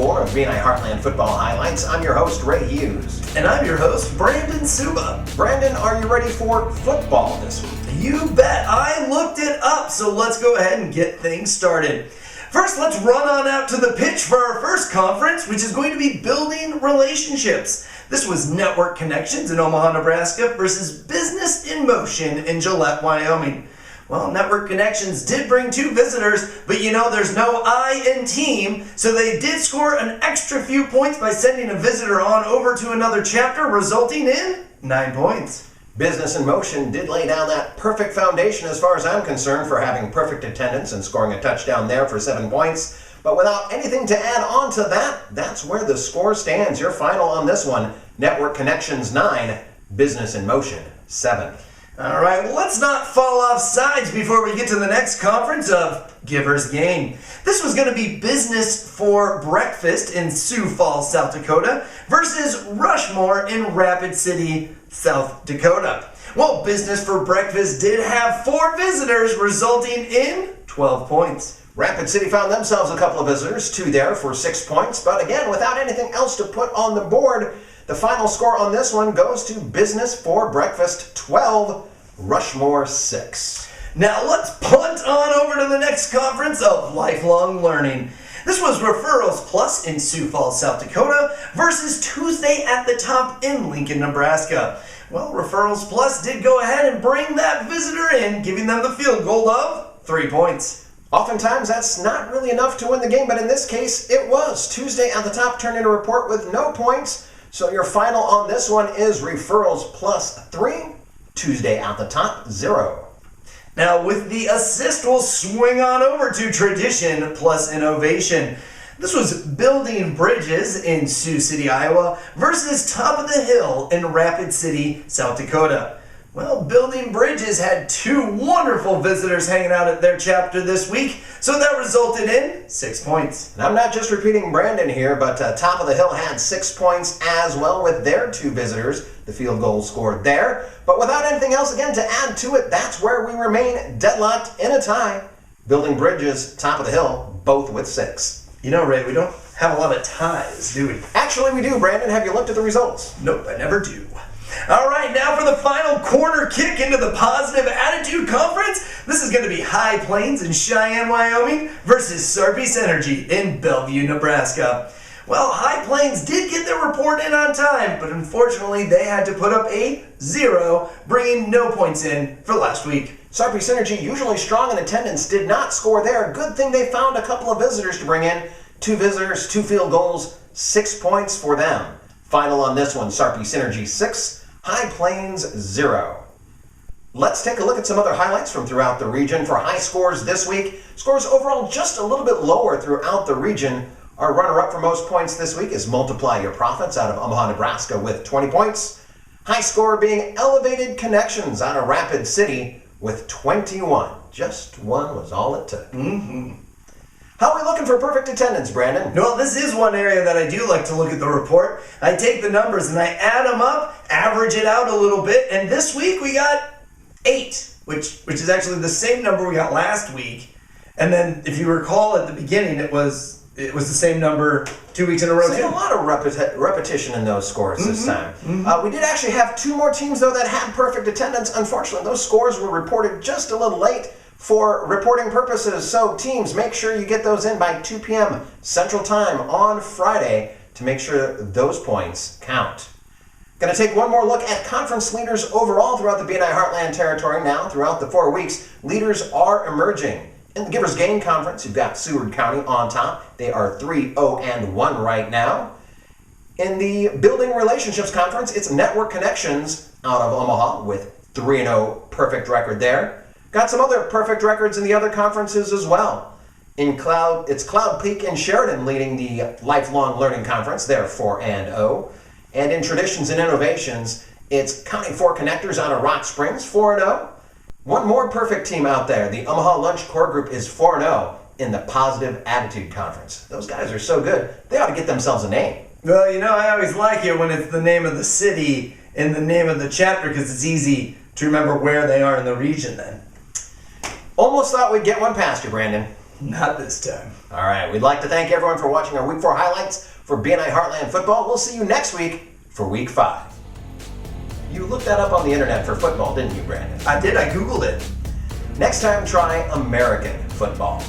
4 of BNI Heartland Football Highlights. I'm your host, Ray Huse. And I'm your host, Brandon Souba. Brandon, are you ready for football this week? You bet. I looked it up, so let's go ahead and get things started. First, let's run on out to the pitch for our first conference, which is going to be Building Relationships. This was Network Connections in Omaha, Nebraska versus Business in Motion in Gillette, Wyoming. Well, Network Connections did bring 2 visitors, but you know there's no I in team, so they did score an extra few points by sending a visitor on over to another chapter, resulting in 9 points. Business in Motion did lay down that perfect foundation as far as I'm concerned for having perfect attendance and scoring a touchdown there for 7 points. But without anything to add on to that, that's where the score stands. Your final on this one, Network Connections 9, Business in Motion 7. All right, well, let's not fall off sides before we get to the next conference of Givers Gain. This was going to be Business for Breakfast in Sioux Falls, South Dakota versus Rushmore in Rapid City, South Dakota. Well, Business for Breakfast did have 4 visitors, resulting in 12 points. Rapid City found themselves a couple of visitors, 2 there for 6 points, but again, without anything else to put on the board, the final score on this one goes to Business for Breakfast 12, Rushmore 6. Now let's punt on over to the next conference of Lifelong Learning. This was Referrals Plus in Sioux Falls, South Dakota versus Tuesday at the Top in Lincoln, Nebraska. Well, Referrals Plus did go ahead and bring that visitor in, giving them the field goal of 3 points. Oftentimes that's not really enough to win the game, but in this case it was. Tuesday at the Top turned in a report with no points, so your final on this one is Referrals Plus 3, Tuesday at the Top 0. Now with the assist, we'll swing on over to Tradition plus Innovation. This was Building Bridges in Sioux City, Iowa versus Top of the Hill in Rapid City, South Dakota. Well, Building Bridges had 2 wonderful visitors hanging out at their chapter this week, so that resulted in 6 points. And I'm not just repeating Brandon here, but Top of the Hill had 6 points as well with their 2 visitors. The field goal scored there. But without anything else again to add to it, that's where we remain deadlocked in a tie. Building Bridges, Top of the Hill, both with 6. You know, Ray, we don't have a lot of ties, do we? Actually, we do, Brandon. Have you looked at the results? Nope, I never do. All right, now for the final corner kick into the Positive Attitude Conference. This is going to be High Plains in Cheyenne, Wyoming versus Sarpe's Energy in Bellevue, Nebraska. Well, High Plains did get their report in on time, but unfortunately they had to put up a 0, bringing no points in for last week. Sarpe's Energy, usually strong in attendance, did not score there. Good thing they found a couple of visitors to bring in. 2 visitors, 2 field goals, 6 points for them. Final on this one, Sarpe's Energy 6, High Plains 0. Let's take a look at some other highlights from throughout the region. For high scores this week, scores overall just a little bit lower throughout the region. Our runner-up for most points this week is Multiply Your Profits out of Omaha, Nebraska with 20 points. High score being Elevated Connections out of Rapid City with 21. Just 1 was all it took. How are we looking for perfect attendance, Brandon? Well, this is one area that I do like to look at the report. I take the numbers and I add them up, average it out a little bit, and this week we got 8, which is actually the same number we got last week. And then, if you recall at the beginning, it was the same number 2 weeks in a row. So a lot of repetition in those scores this time. We did actually have 2 more teams, though, that had perfect attendance. Unfortunately, those scores were reported just a little late for reporting purposes. So teams, make sure you get those in by 2 p.m. Central Time on Friday to make sure those points count. Going to take one more look at conference leaders overall throughout the BNI Heartland territory now. Throughout the 4 weeks, leaders are emerging. In the Givers Gain Conference, you've got Seward County on top. They are 3-0-1 right now. In the Building Relationships Conference, it's Network Connections out of Omaha with 3-0 perfect record there. Got some other perfect records in the other conferences as well. It's Cloud Peak and Sheridan leading the Lifelong Learning Conference. They're 4-0. And in Traditions and Innovations, it's County 4 Connectors out of Rock Springs, 4-0. One more perfect team out there. The Omaha Lunch Core Group is 4-0 in the Positive Attitude Conference. Those guys are so good, they ought to get themselves a name. Well, you know, I always like it when it's the name of the city and the name of the chapter because it's easy to remember where they are in the region then. Almost thought we'd get one past you, Brandon. Not this time. All right, we'd like to thank everyone for watching our Week 4 highlights for BNI Heartland Football. We'll see you next week for Week 5. You looked that up on the internet for football, didn't you, Brandon? I did. I Googled it. Next time, try American football.